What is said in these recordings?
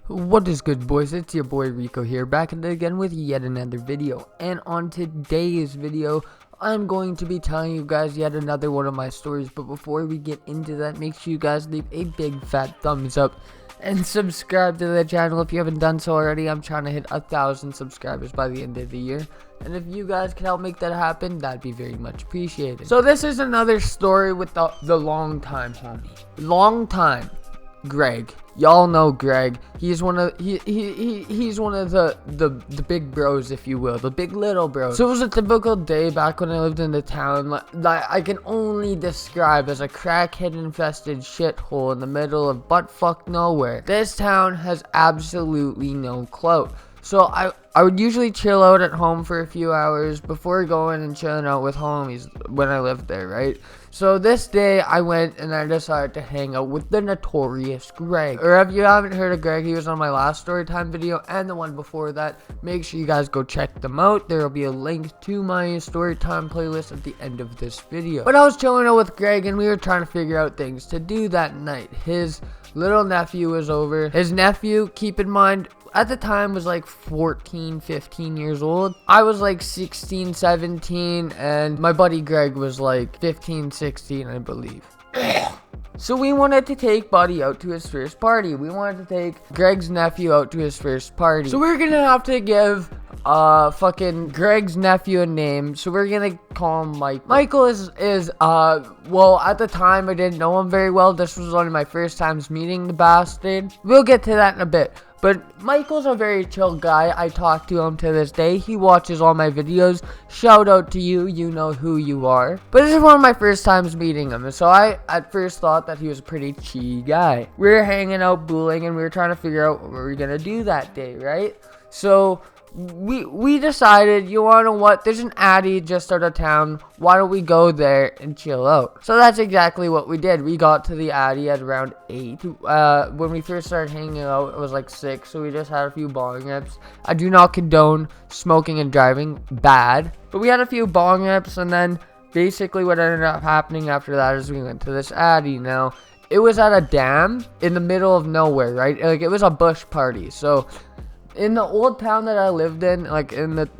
What is good, boys? It's your boy Rico here, back again with yet another video. And on today's video, I'm going to be telling you guys yet another one of my stories. But before we get into that, make sure you guys leave a big fat thumbs up and subscribe to the channel if you haven't done so already. I'm trying to hit 1,000 subscribers by the end of the year, and if you guys can help make that happen, that'd be very much appreciated. So this is another story with the long time homie. Long time Greg. Y'all know Greg. He's one of he's one of the big bros, if you will, the big little bros. So it was a typical day back when I lived in the town that I can only describe as a crackhead infested shithole in the middle of buttfuck nowhere. This town has absolutely no clout. So I would usually chill out at home for a few hours before going and chilling out with homies when I lived there, right? So this day I went and I decided to hang out with the notorious Greg. Or if you haven't heard of Greg, he was on my last Storytime video and the one before that. Make sure you guys go check them out. There will be a link to my Storytime playlist at the end of this video. But I was chilling out with Greg and we were trying to figure out things to do that night. His little nephew was over. His nephew, keep in mind, at the time was like 14, 15 years old. I was like 16, 17, and my buddy Greg was like 15, 16, I believe. So we wanted to take Buddy out to his first party. We wanted to take Greg's nephew out to his first party. So we're gonna have to give fucking Greg's nephew a name. So we're gonna call him Mike. Michael is well, at the time I didn't know him very well. This was one of my first times meeting the bastard. We'll get to that in a bit. But Michael's a very chill guy. I talk to him to this day. He watches all my videos. Shout out to you. You know who you are. But this is one of my first times meeting him. So I at first thought that he was a pretty chill guy. We were hanging out, booling, and we were trying to figure out what we were going to do that day, right? So we decided, you wanna know what, there's an Addy just out of town, why don't we go there and chill out? So that's exactly what we did. We got to the Addy at around 8. When we first started hanging out, it was like 6, so we just had a few bong rips. I do not condone smoking and driving, bad, but we had a few bong rips, and then basically what ended up happening after that is we went to this Addy. Now it was at a dam in the middle of nowhere, right? Like, it was a bush party. So in the old town that I lived in, like in the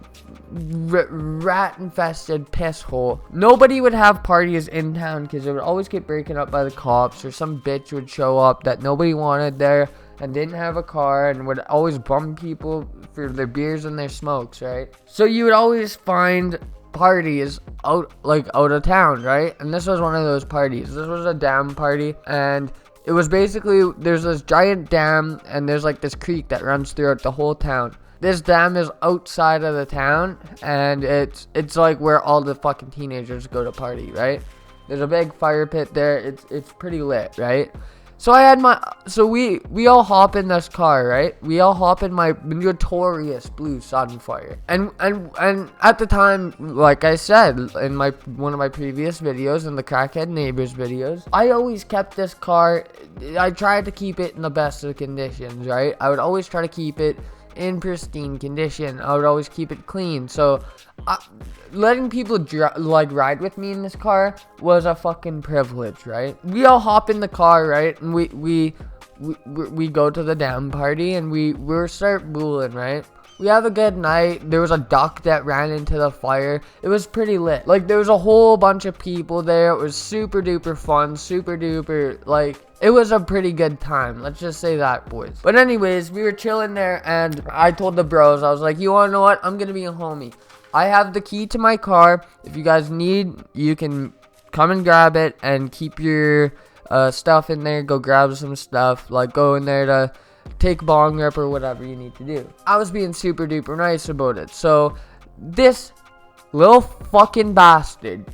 rat-infested piss hole, nobody would have parties in town because it would always get breaking up by the cops, or some bitch would show up that nobody wanted there and didn't have a car and would always bum people for their beers and their smokes, right? So you would always find parties out of town, right? And this was one of those parties. This was a dam party, and it was basically, there's this giant dam and there's like this creek that runs throughout the whole town. This dam is outside of the town, and it's like where all the fucking teenagers go to party, right? There's a big fire pit there. It's pretty lit, right? So we all hop in this car, right? We all hop in my notorious blue Sunfire. And at the time, like I said in one of my previous videos, in the Crackhead Neighbors videos, I always kept this car, I tried to keep it in the best of conditions, right? I would always try to keep it in pristine condition. I would always keep it clean. So letting people ride with me in this car was a fucking privilege, right? We all hop in the car, right? And we go to the damn party, and we start booling, right? We have a good night. There was a duck that ran into the fire. It was pretty lit. Like, there was a whole bunch of people there. It was super duper fun, super duper, like, it was a pretty good time. Let's just say that, boys. But anyways, we were chilling there, and I told the bros, I was like, you wanna know what? I'm gonna be a homie. I have the key to my car. If you guys need, you can come and grab it and keep your stuff in there. Go grab some stuff. Like, go in there to take bong rip or whatever you need to do. I was being super duper nice about it. So this little fucking bastard,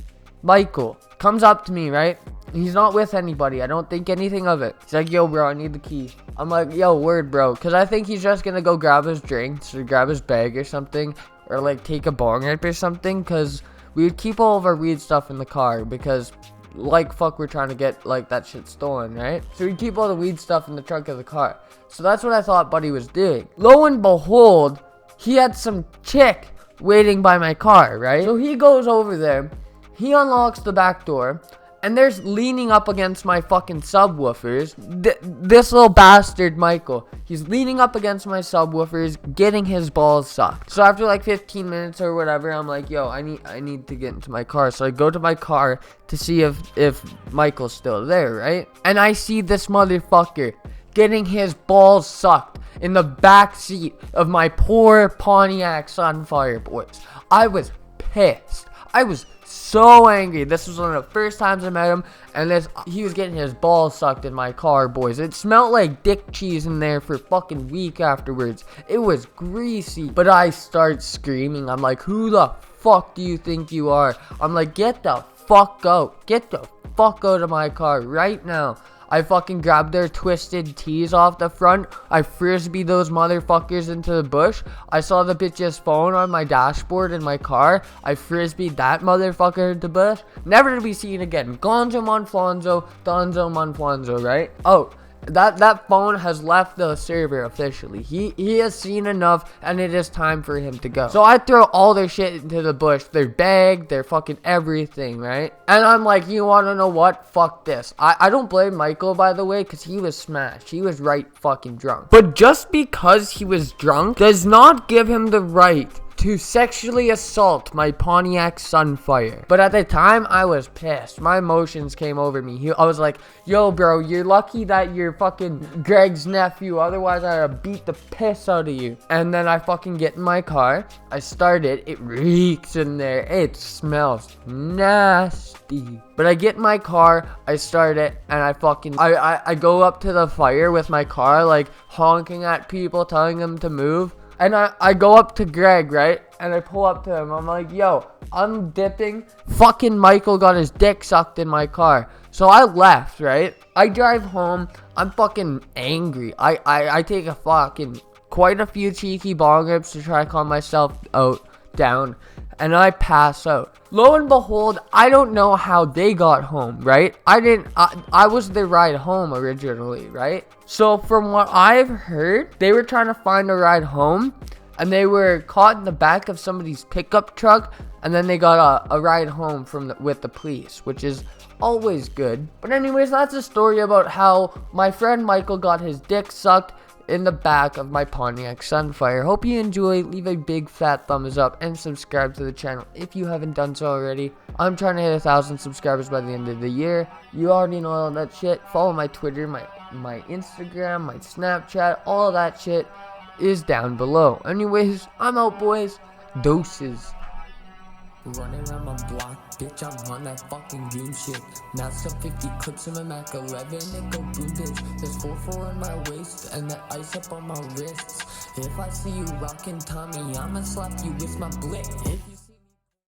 Michael, comes up to me, right? He's not with anybody. I don't think anything of it. He's like, yo, bro, I need the key. I'm like, yo, word, bro. Because I think he's just going to go grab his drinks or grab his bag or something. Or, like, take a bong rip or something. Because we would keep all of our weed stuff in the car. Because, like, fuck, we're trying to get, like, that shit stolen, right? So we'd keep all the weed stuff in the trunk of the car. So that's what I thought Buddy was doing. Lo and behold, he had some chick waiting by my car, right? So he goes over there. He unlocks the back door. And there's leaning up against my fucking subwoofers. This little bastard, Michael. He's leaning up against my subwoofers, getting his balls sucked. So after like 15 minutes or whatever, I'm like, yo, I need to get into my car. So I go to my car to see if Michael's still there, right? And I see this motherfucker getting his balls sucked in the back seat of my poor Pontiac Sunfire, boys. I was pissed. I was so angry. This was one of the first times I met him, and he was getting his balls sucked in my car, boys. It smelled like dick cheese in there for a fucking week afterwards. It was greasy. But I start screaming. I'm like, who the fuck do you think you are? I'm like, get the fuck out. Get the fuck out of my car right now. I fucking grabbed their twisted tees off the front. I frisbeed those motherfuckers into the bush. I saw the bitch's phone on my dashboard in my car. I frisbeed that motherfucker into the bush. Never to be seen again. Gonzo Monflonzo, Donzo Monflonzo, right? Oh, that phone has left the server officially. He has seen enough, and it is time for him to go. So I throw all their shit into the bush, their bag, their fucking everything, right? And I'm like, you want to know what? Fuck this. I don't blame Michael, by the way, because he was smashed. He was right fucking drunk. But just because he was drunk does not give him the right to sexually assault my Pontiac Sunfire. But at the time, I was pissed. My emotions came over me. I was like, yo, bro, you're lucky that you're fucking Greg's nephew. Otherwise, I'd have beat the piss out of you. And then I fucking get in my car. I start it. It reeks in there. It smells nasty. But I get in my car, I start it, and I go up to the fire with my car, like, honking at people, telling them to move. And I go up to Greg, right? And I pull up to him. I'm like, yo, I'm dipping. Fucking Michael got his dick sucked in my car. So I left, right? I drive home. I'm fucking angry. I take a fucking quite a few cheeky bong rips to try to calm myself down. And I pass out. Lo and behold, I don't know how they got home, right? I was their ride home originally, right? So from what I've heard, they were trying to find a ride home, and they were caught in the back of somebody's pickup truck, and then they got a ride home with the police, which is always good. But anyways, that's a story about how my friend Michael got his dick sucked in the back of my Pontiac Sunfire. Hope you enjoy. Leave a big fat thumbs up and subscribe to the channel if you haven't done so already. I'm trying to hit 1,000 subscribers by the end of the year. You already know all that shit. Follow my Twitter, my Instagram, my Snapchat. All of that shit is down below. Anyways, I'm out, boys. Doses. Running around my block, bitch, I'm on that fucking green shit. Now some 50 clips in my Mac 11, it go boom, bitch. There's 4-4 on my waist, and that ice up on my wrists. If I see you rockin' Tommy, I'ma slap you with my blick.